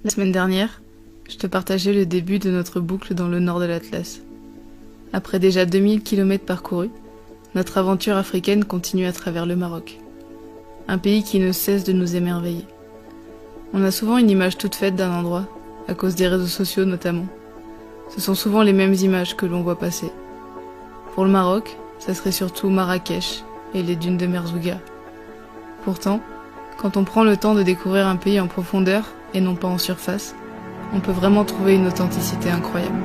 La semaine dernière, je te partageais le début de notre boucle dans le nord de l'Atlas. Après déjà 2000 km parcourus, notre aventure africaine continue à travers le Maroc. Un pays qui ne cesse de nous émerveiller. On a souvent une image toute faite d'un endroit, à cause des réseaux sociaux notamment. Ce sont souvent les mêmes images que l'on voit passer. Pour le Maroc, ça serait surtout Marrakech et les dunes de Merzouga. Pourtant, quand on prend le temps de découvrir un pays en profondeur et non pas en surface, on peut vraiment trouver une authenticité incroyable.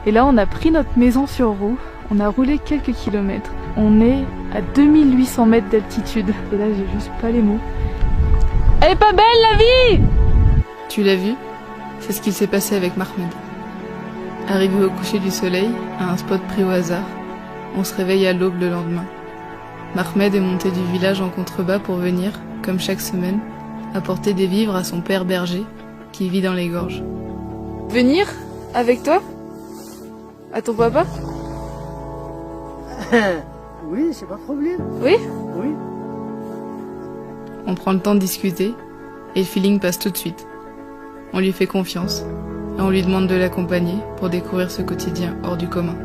Et là, on a pris notre maison sur roue, on a roulé quelques kilomètres. On est à 2800 mètres d'altitude. Et là, j'ai juste pas les mots. Elle est pas belle la vie! Tu l'as vu? C'est ce qu'il s'est passé avec Mahmed. Arrivé au coucher du soleil, à un spot pris au hasard, on se réveille à l'aube le lendemain. Mahmed est monté du village en contrebas pour venir, comme chaque semaine, apporter des vivres à son père berger, qui vit dans les gorges. Venir? Avec toi? À ton papa? Oui, c'est pas de problème. Oui? Oui. On prend le temps de discuter, et le feeling passe tout de suite. On lui fait confiance, et on lui demande de l'accompagner pour découvrir ce quotidien hors du commun.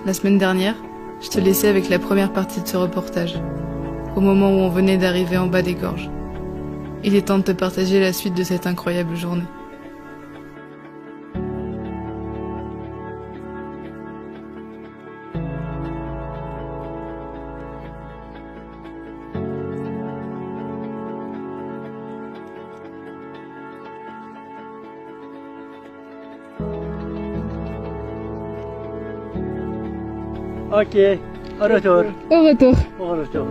La semaine dernière, je te laissais avec la première partie de ce reportage, au moment où on venait d'arriver en bas des gorges. Il est temps de te partager la suite de cette incroyable journée. Ok, au retour. Au retour. Au retour.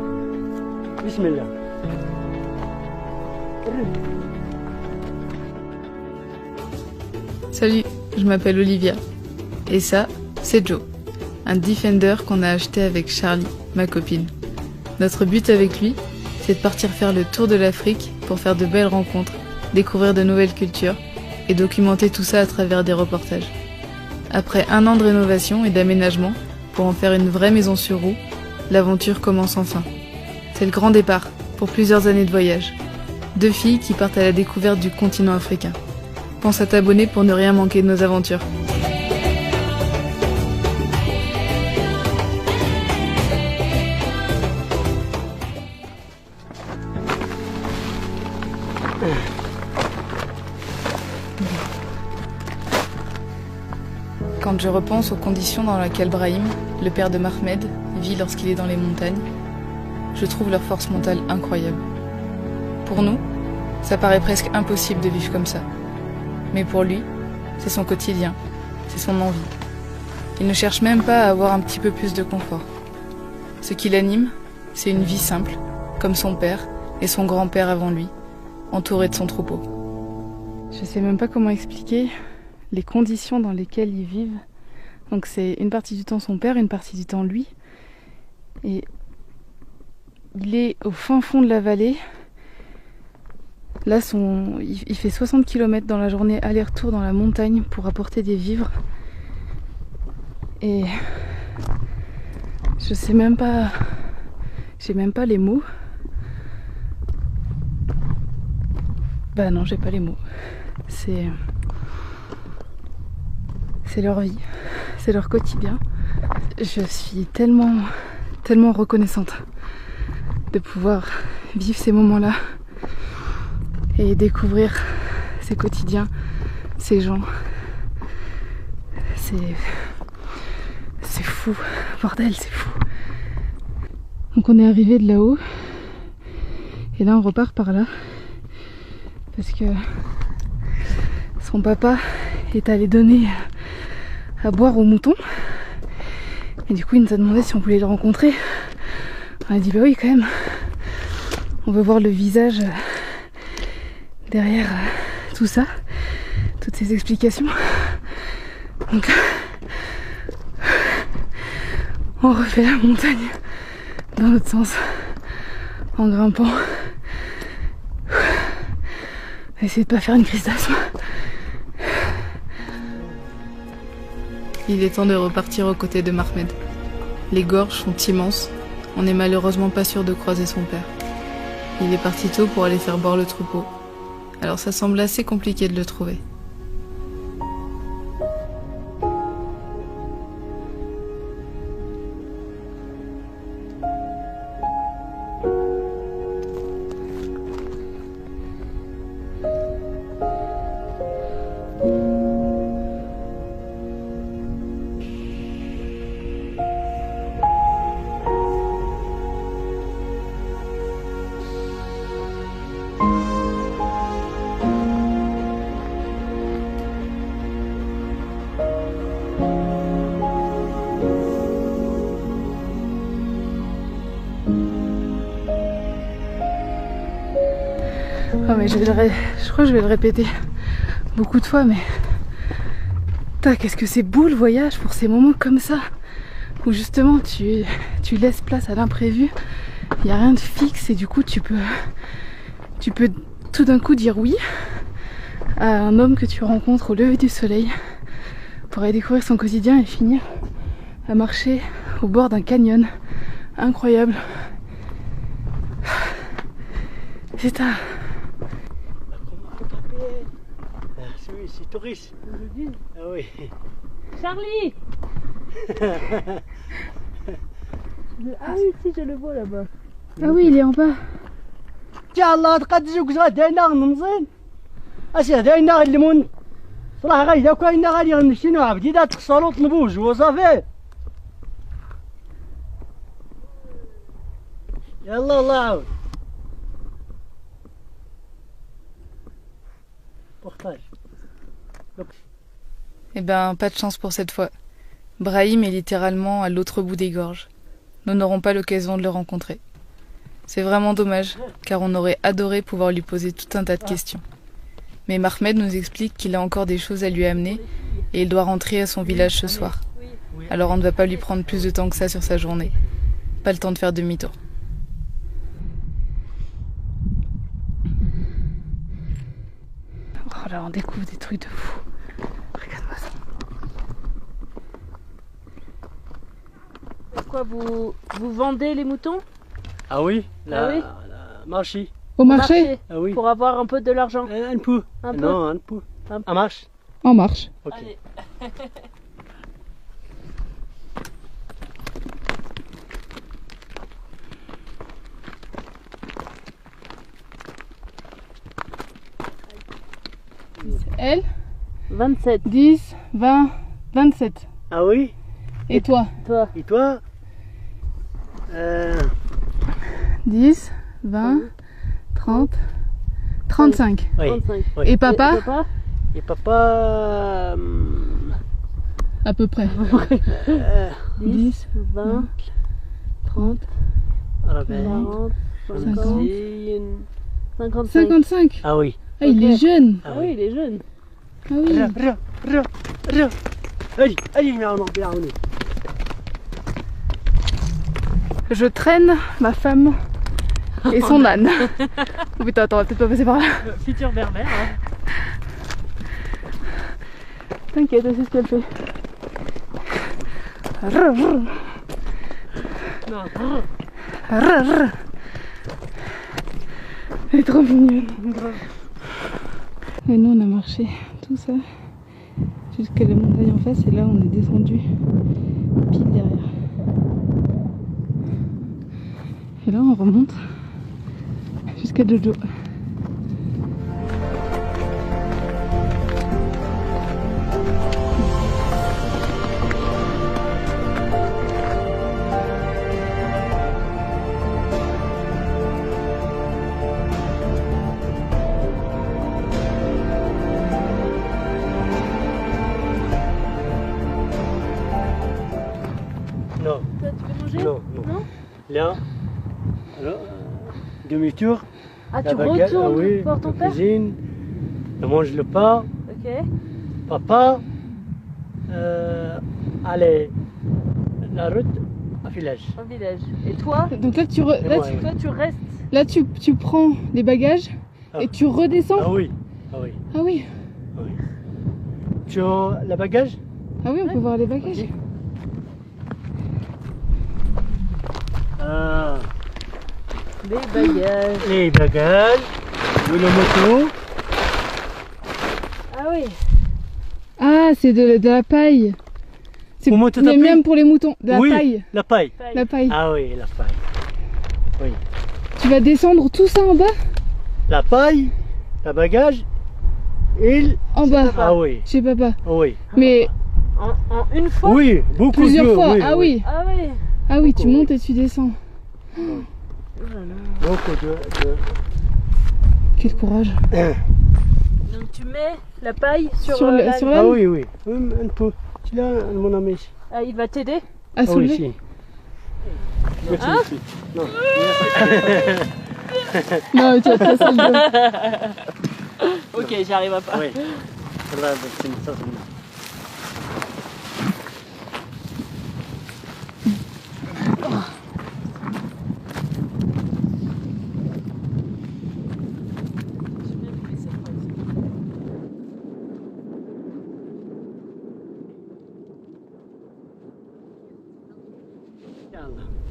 Bismillah. Salut, je m'appelle Olivia. Et ça, c'est Joe, un Defender qu'on a acheté avec Charlie, ma copine. Notre but avec lui, c'est de partir faire le tour de l'Afrique pour faire de belles rencontres, découvrir de nouvelles cultures et documenter tout ça à travers des reportages. Après 1 an de rénovation et d'aménagement, pour en faire une vraie maison sur roue, l'aventure commence enfin. C'est le grand départ, pour plusieurs années de voyage. 2 filles qui partent à la découverte du continent africain. Pense à t'abonner pour ne rien manquer de nos aventures. Quand je repense aux conditions dans lesquelles Brahim, le père de Mahmed, vit lorsqu'il est dans les montagnes, je trouve leur force mentale incroyable. Pour nous, ça paraît presque impossible de vivre comme ça. Mais pour lui, c'est son quotidien, c'est son envie. Il ne cherche même pas à avoir un petit peu plus de confort. Ce qui l'anime, c'est une vie simple, comme son père et son grand-père avant lui, entouré de son troupeau. Je sais même pas comment expliquer les conditions dans lesquelles ils vivent. Donc c'est une partie du temps son père, une partie du temps lui. Et il est au fin fond de la vallée. Là, il fait 60 km dans la journée, aller-retour dans la montagne pour apporter des vivres. Et je sais même pas, j'ai même pas les mots. Bah non, j'ai pas les mots. C'est leur vie, c'est leur quotidien. Je suis tellement reconnaissante de pouvoir vivre ces moments-là et découvrir ces quotidiens, ces gens. C'est fou, bordel, c'est fou. Donc on est arrivé de là-haut et là on repart par là parce que son papa est allé donner à boire aux moutons et du coup il nous a demandé si on voulait le rencontrer. On a dit bah oui quand même, on veut voir le visage derrière tout ça, toutes ces explications. Donc on refait la montagne dans l'autre sens en grimpant. On va essayer de pas faire une crise d'asthme. Il est temps de repartir aux côtés de Mahmed. Les gorges sont immenses, on n'est malheureusement pas sûr de croiser son père. Il est parti tôt pour aller faire boire le troupeau. Alors ça semble assez compliqué de le trouver. Oh mais je crois que je vais le répéter beaucoup de fois, mais putain, qu'est-ce que c'est beau le voyage pour ces moments comme ça où justement tu laisses place à l'imprévu, il n'y a rien de fixe et du coup tu peux tout d'un coup dire oui à un homme que tu rencontres au lever du soleil pour aller découvrir son quotidien et finir à marcher au bord d'un canyon incroyable. C'est un... C'est touriste. Ah oui. Charlie. Ah oui, si, je le vois là-bas. Ah oui, il est en bas. يلا تقدسوك غدانا نمزين اسي هداينا الليمون صراحه غايدا كاينا غادي نمشيو عبدي دا تخسروا طنبوج وصافي يلا الله عاود بورتاج. Eh ben, pas de chance pour cette fois. Brahim est littéralement à l'autre bout des gorges. Nous n'aurons pas l'occasion de le rencontrer. C'est vraiment dommage, car on aurait adoré pouvoir lui poser tout un tas de questions. Mais Mahmed nous explique qu'il a encore des choses à lui amener et il doit rentrer à son village ce soir. Alors on ne va pas lui prendre plus de temps que ça sur sa journée. Pas le temps de faire demi-tour. Oh là, on découvre des trucs de fou. Regarde-moi ça. Pourquoi vous vendez les moutons? Ah oui, Ah oui. la marché. Au marché? Ah oui. Pour avoir un peu de l'argent. Un peu. Un peu. Non, un peu. Un peu. À marche. En marche. Ok. Allez. Elle 27. 10, 20, 27. Ah oui. Et toi? Toi? Et toi 10, 20, 30, 35. Oui. 35. Oui. Et papa? Papa? Et papa À peu près. 10, 20, 30, 40, 50, 55. 55. Ah oui. Ah, il est jeune. Ah oui, il est jeune. Ah oui. راه allez نعاونو بيعاوني. Je traîne ma femme et son âne. Oh putain, attends, on va peut-être pas passer par là. Futur berbère. Hein. T'inquiète, c'est ce qu'elle fait. Non. Elle est trop mignonne. Et nous on a marché tout ça jusqu'à la montagne en face et là on est descendu pile derrière. Et là on remonte jusqu'à Jojo. Non, Toi, tu veux manger? non, non. Non. Là, alors, demi-tour. Ah, la tu baguette, retournes ah oui, voir ton la père? cuisine, on mange le pain, Ok. papa, allez, la route au village. Au village. Et toi? Donc là tu, Et moi, Toi, tu restes. tu prends les bagages Ah. et tu redescends. Ah oui, ah oui, Ah oui. ah oui. Tu as le bagage? Ah oui, on peut voir les bagages. Ah, Les bagages. Les bagages, de la moto. Ah oui. Ah, c'est de la paille. C'est Pour monter ta mais paille même pour les moutons. De la Oui, paille. la paille. La paille. Ah oui, la paille. Oui. Tu vas descendre tout ça en bas? La paille, le bagage et En bas. Ah oui, Chez papa. oui. Mais En une fois. Oui, beaucoup plusieurs de fois. oui, Ah oui. Ah oui. Ah oui, tu Beaucoup, montes et tu descends. Beaucoup de... Quel courage. Donc tu mets la paille sur, Sur la... sur Ah l'âne. oui, oui. Un peu. Tu l'as, mon ami. Ah, il va t'aider. À Ah oui, soulever. si. Merci, Hein ici. Non. Non, tu as très sale gueule. Ok, j'arrive à pas. Oui. Voilà, c'est ça, c'est bien.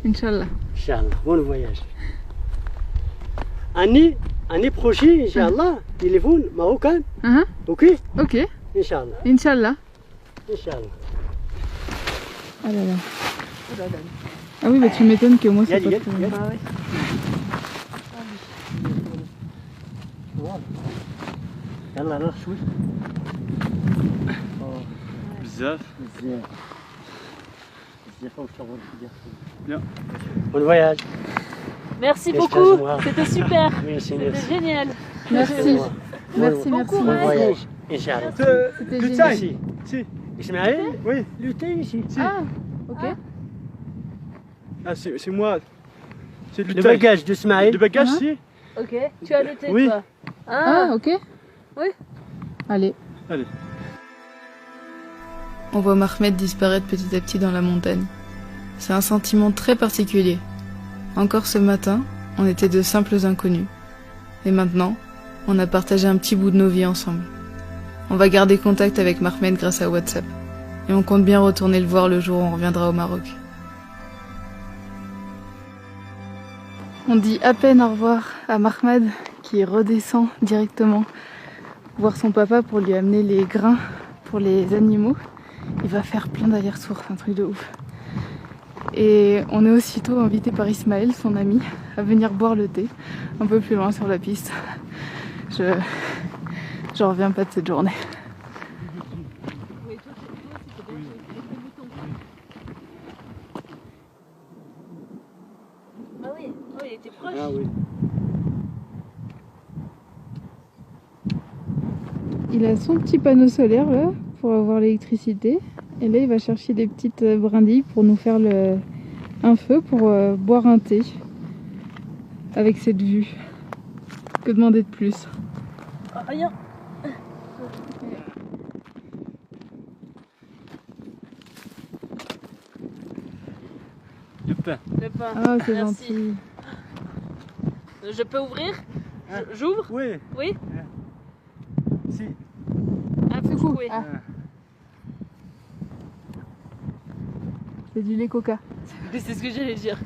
Inch'Allah. Inch'Allah, bon voyage. Année prochaine, Inch'Allah, téléphone marocain, Hein? ok? Ok. Inch'Allah, Inch'Allah. Inch'Allah. Ah là là. Ah oui, bah tu m'étonnes que moi c'est Yali, pas yali, trop... yali. Ah ouais. يلا روح شوي بزاف بزاف بزاف وشغل Bien. Bon voyage. Merci Qu'est-ce beaucoup. que moi C'était super. Merci, C'était merci. génial. Merci. Merci, Bon merci. voyage. Inch'Allah. C'était génial. Ici. Si, Ismaël, oui. lutter ici. Ah, ok. Ah, c'est moi. C'est du Le taille. bagage d'Ismaël. Le bagage, Hein si. Ok. Tu as le thé, Oui. toi. Ah, ok. Oui. Allez. Allez. On voit Mahmed disparaître petit à petit dans la montagne. C'est un sentiment très particulier. Encore ce matin, on était de simples inconnus. Et maintenant, on a partagé un petit bout de nos vies ensemble. On va garder contact avec Mahmed grâce à WhatsApp. Et on compte bien retourner le voir le jour où on reviendra au Maroc. On dit à peine au revoir à Mahmed qui redescend directement voir son papa pour lui amener les grains pour les animaux. Il va faire plein d'allers-retours, c'est un truc de ouf. Et on est aussitôt invité par Ismaël, son ami, à venir boire le thé un peu plus loin sur la piste. J'en reviens pas de cette journée. Ah oui. Oh, il était proche. Ah oui. Il a son petit panneau solaire là pour avoir l'électricité. Et là il va chercher des petites brindilles pour nous faire un feu pour boire un thé avec cette vue. Que demander de plus? Ah, rien. Le pain. Le pain. Ah c'est Merci. gentil. Je peux ouvrir? J'ouvre? Oui. Oui. Si. Ah, faut secouer. Ah. C'est du lait coca. C'est ce que j'allais dire.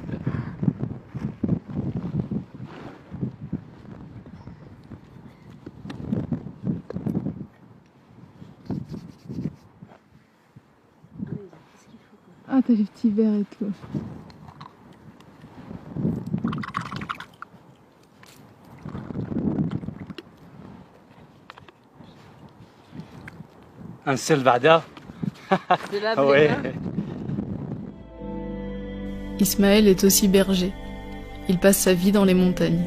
Ah t'as les petits verres et tout. Un seul Vada. De la Ah ouais. Ismaël est aussi berger. Il passe sa vie dans les montagnes.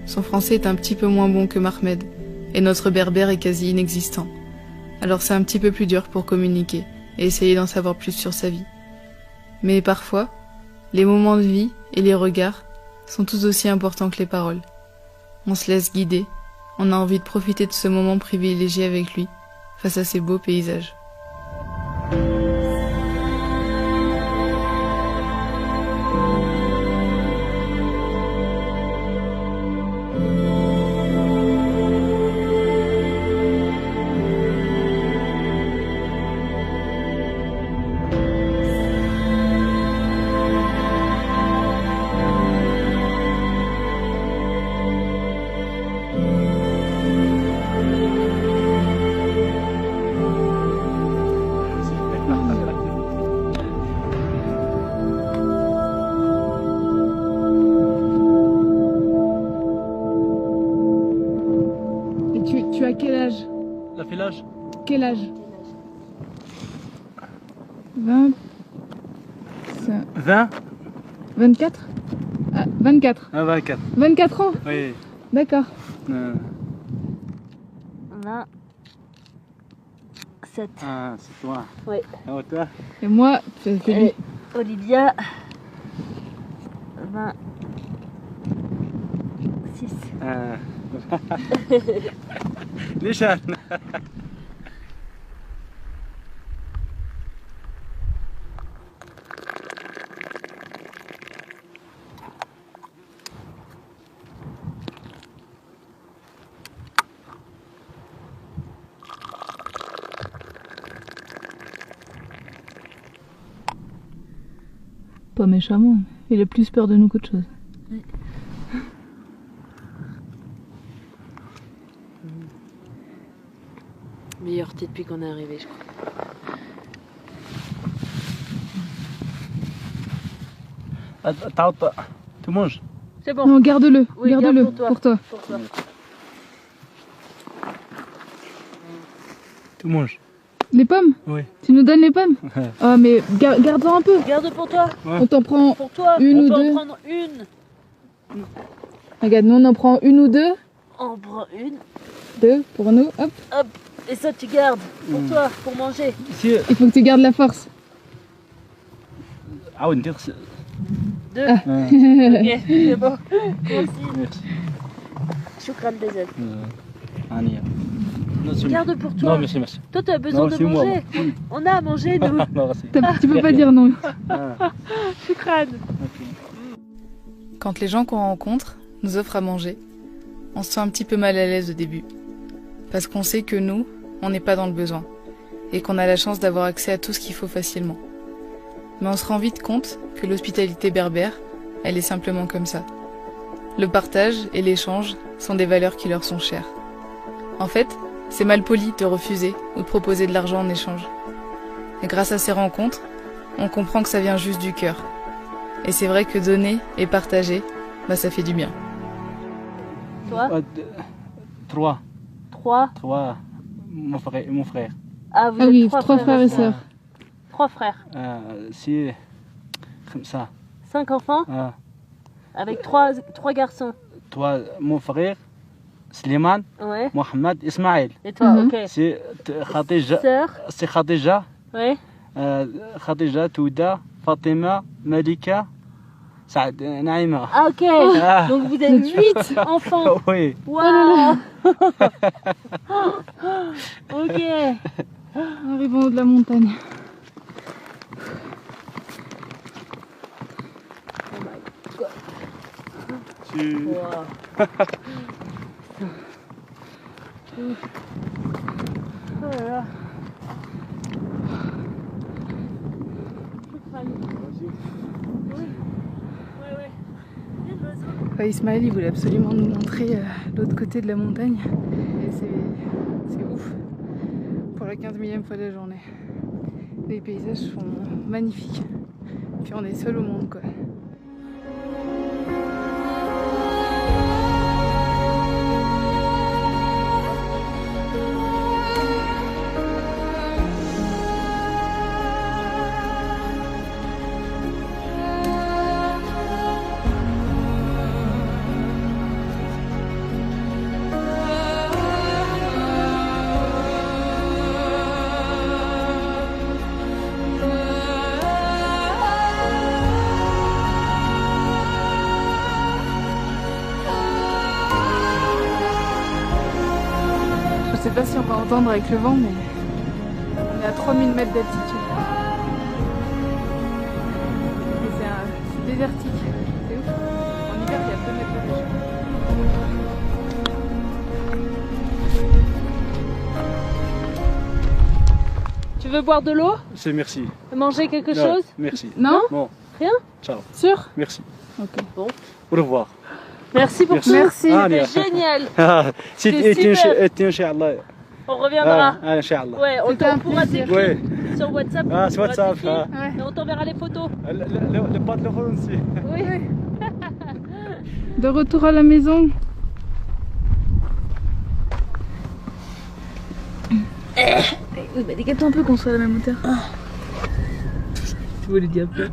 Son français est un petit peu moins bon que Mahmed, et notre berbère est quasi inexistant. Alors c'est un petit peu plus dur pour communiquer et essayer d'en savoir plus sur sa vie. Mais parfois, les moments de vie et les regards sont tout aussi importants que les paroles. On se laisse guider, on a envie de profiter de ce moment privilégié avec lui, face à ces beaux paysages. Tu as quel âge? La village. Quel âge? 20... 20. 24? Ah, 24. Ah, 24. 24 ans? Oui. D'accord. 27. Ah, c'est toi. Oui. Ah, toi. Et moi, c'est lui. Et Olivia. 26. Ah. نيشان. Pas méchamment, il a plus peur de nous qu'autre chose. Meilleur thé depuis qu'on est arrivé, je crois. Tu manges? C'est bon. Non, garde-le, Oui, garde-le garde pour toi. Pour toi. Tu manges? Les pommes? Oui. Tu nous donnes les pommes? Ah mais garde-en un peu. Garde pour toi. On t'en prend Pour toi. Une on ou peut deux. en prendre une. Regarde, nous on en prend une ou deux. On prend une. Deux pour nous, hop. Hop. Et ça, tu gardes. Pour toi. Pour manger. Si. Il faut que tu gardes la force. Ah, on dit. Deux. Ah. Ok. C'est bon. Merci. Merci. Choukran Bezel. Ania. Garde pour toi. Non, merci, merci. Toi, tu as besoin Non, de c'est moi, manger. On a à manger, nous. Non, merci. Tu peux pas dire non. Ah, Choukran. ok. Quand les gens qu'on rencontre nous offrent à manger, on se sent un petit peu mal à l'aise au début. Parce qu'on sait que nous, on n'est pas dans le besoin. Et qu'on a la chance d'avoir accès à tout ce qu'il faut facilement. Mais on se rend vite compte que l'hospitalité berbère, elle est simplement comme ça. Le partage et l'échange sont des valeurs qui leur sont chères. En fait, c'est mal poli de refuser ou de proposer de l'argent en échange. Et grâce à ces rencontres, on comprend que ça vient juste du cœur. Et c'est vrai que donner et partager, bah ça fait du bien. Toi, 3. 3. 3. Mon frère. Ah, vous Ah êtes oui, 3 trois frères et sœurs. 3 frères. Si. Comme ça. 5 enfants avec 3 garçons. Toi, mon frère, Slimane, Ouais. Mohamed, Ismaël. Et toi, Mhm. ok. C'est Khadija. Sœur. C'est Khadija. Ouais. Khadija, Touda, Fatima, Malika, Saad, Naïma. Ah, ok. Ah. Donc vous êtes 8 enfants. Oui. Waouh. Ok. Arrivons au haut de la montagne. Wow. Oh là là. Ismaël, il voulait absolument nous montrer l'autre côté de la montagne. Et c'est ouf. Pour la 15e fois de la journée. Les paysages sont magnifiques. Puis on est seul au monde, quoi. Je sais pas si on va entendre avec le vent, mais on est à 3000 mètres d'altitude. Et c'est désertique, c'est ouf. En hiver, il y a 2 mètres de neige. Tu veux boire de l'eau? C'est merci. Manger quelque Non, chose? Merci. Non? Bon, Rien? ciao. Sûr? Merci. Ok. Au revoir. Merci pour tout. Merci. C'était génial. C'est super. Inch'Allah. On reviendra. Inch'Allah. Ouais, C'était un on pourra plaisir. t'écrire Oui. sur WhatsApp. Ah, on sur pourra WhatsApp, t'écrire. Ouais. Et on t'enverra les photos. Le patron aussi. Oui. De retour à la maison. Oui, bah décale-toi un peu qu'on soit à la même hauteur. Tu voulais dire quoi?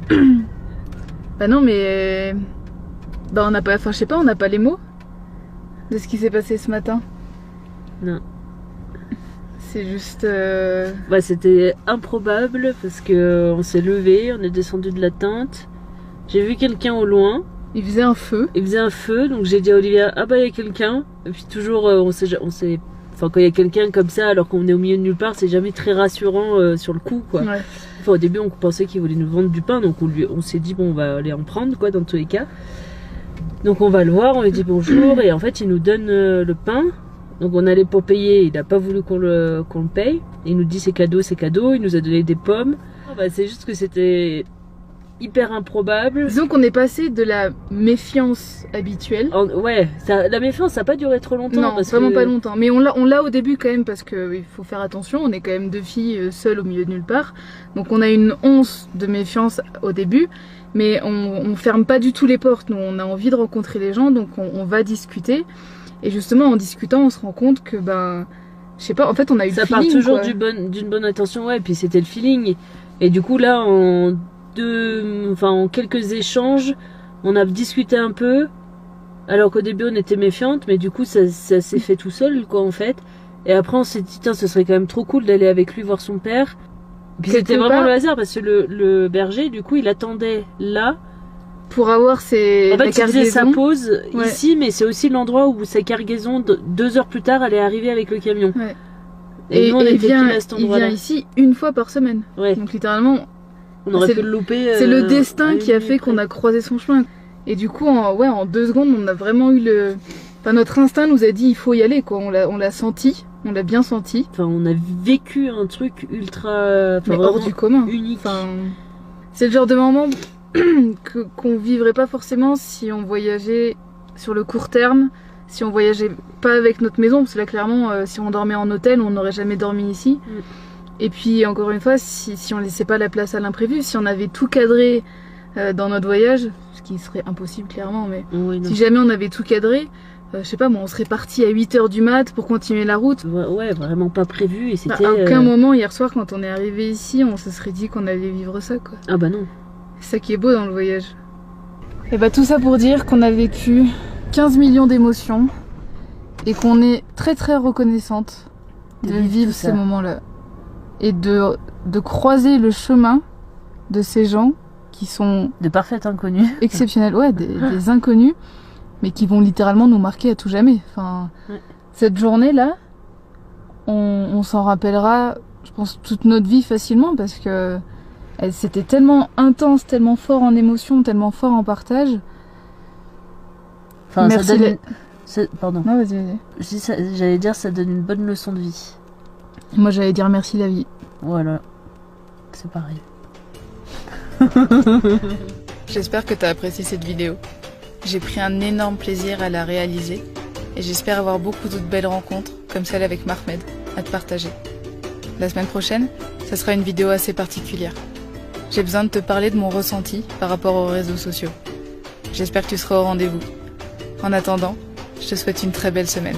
Bah non, mais... Bah on n'a pas... Enfin, je sais pas, on n'a pas les mots de ce qui s'est passé ce matin. Non. C'est juste... Bah, c'était improbable parce que on s'est levé, on est descendu de la tente. J'ai vu quelqu'un au loin. Il faisait un feu. Il faisait un feu, donc j'ai dit à Olivia, ah bah il y a quelqu'un. Et puis toujours, on s'est, enfin quand il y a quelqu'un comme ça, alors qu'on est au milieu de nulle part, c'est jamais très rassurant sur le coup, quoi. Ouais. Enfin, au début, on pensait qu'il voulait nous vendre du pain, donc on s'est dit bon, on va aller en prendre, quoi, dans tous les cas. Donc on va le voir, on lui dit bonjour, et en fait il nous donne le pain. Donc on allait pour payer, il n'a pas voulu qu'on le paye. Il nous dit c'est cadeau, il nous a donné des pommes. Bah, c'est juste que c'était hyper improbable. Disons qu'on est passé de la méfiance habituelle. Ouais, la méfiance ça n'a pas duré trop longtemps. Non, parce vraiment que... pas longtemps. Mais on l'a au début quand même parce que il faut faire attention. On est quand même deux filles seules au milieu de nulle part. Donc on a une once de méfiance au début. Mais on ferme pas du tout les portes. Nous, on a envie de rencontrer les gens, donc on va discuter. Et justement, en discutant, on se rend compte que, ben, je sais pas, en fait, on a eu le feeling. Ça part toujours quoi. d'une bonne intention, ouais, et puis c'était le feeling. Et du coup, là, en quelques échanges, on a discuté un peu, alors qu'au début, on était méfiante, mais du coup, ça s'est fait tout seul, quoi, en fait. Et après, on s'est dit, tiens, ce serait quand même trop cool d'aller avec lui voir son père. Puis c'était vraiment le hasard, parce que le berger, du coup, il attendait là, pour avoir ses en fait, il faisait sa pause ouais. Ici, mais c'est aussi l'endroit où sa cargaison, 2 heures plus tard, allait arriver avec le camion. Ouais. Et nous, il vient ici une fois par semaine. Ouais. Donc littéralement, on aurait pu le louper. C'est le destin qui a fait qu'on a croisé son chemin. Et du coup, en 2 secondes, on a vraiment eu le... Enfin, notre instinct nous a dit il faut y aller, quoi. On l'a senti, on l'a bien senti. Enfin, on a vécu un truc ultra... mais hors du commun. Unique. Enfin, c'est le genre de moment... qu'on vivrait pas forcément si on voyageait sur le court terme, si on voyageait pas avec notre maison, parce que là clairement si on dormait en hôtel on n'aurait jamais dormi ici. Et puis encore une fois si on laissait pas la place à l'imprévu, si on avait tout cadré dans notre voyage, ce qui serait impossible clairement, mais si jamais on avait tout cadré, je sais pas, on serait parti à 8h du mat pour continuer la route. Ouais, vraiment pas prévu. Et c'était à aucun moment hier soir quand on est arrivé ici on se serait dit qu'on allait vivre ça, quoi. Ah bah non. C'est ça qui est beau dans le voyage. Et bah tout ça pour dire qu'on a vécu 15 millions d'émotions et qu'on est très très reconnaissante de vivre ces moments-là. Et de croiser le chemin de ces gens qui sont... de parfaits inconnus. Exceptionnels, ouais, des inconnus, mais qui vont littéralement nous marquer à tout jamais. Enfin, cette journée-là, on s'en rappellera, je pense, toute notre vie facilement parce que... C'était tellement intense, tellement fort en émotion, tellement fort en partage. Enfin, merci. Pardon. Non, vas-y. J'allais dire, ça donne une bonne leçon de vie. Moi, j'allais dire merci la vie. Voilà. C'est pareil. J'espère que tu as apprécié cette vidéo. J'ai pris un énorme plaisir à la réaliser et j'espère avoir beaucoup d'autres belles rencontres comme celle avec Mahmed à te partager. La semaine prochaine, ça sera une vidéo assez particulière. J'ai besoin de te parler de mon ressenti par rapport aux réseaux sociaux. J'espère que tu seras au rendez-vous. En attendant, je te souhaite une très belle semaine.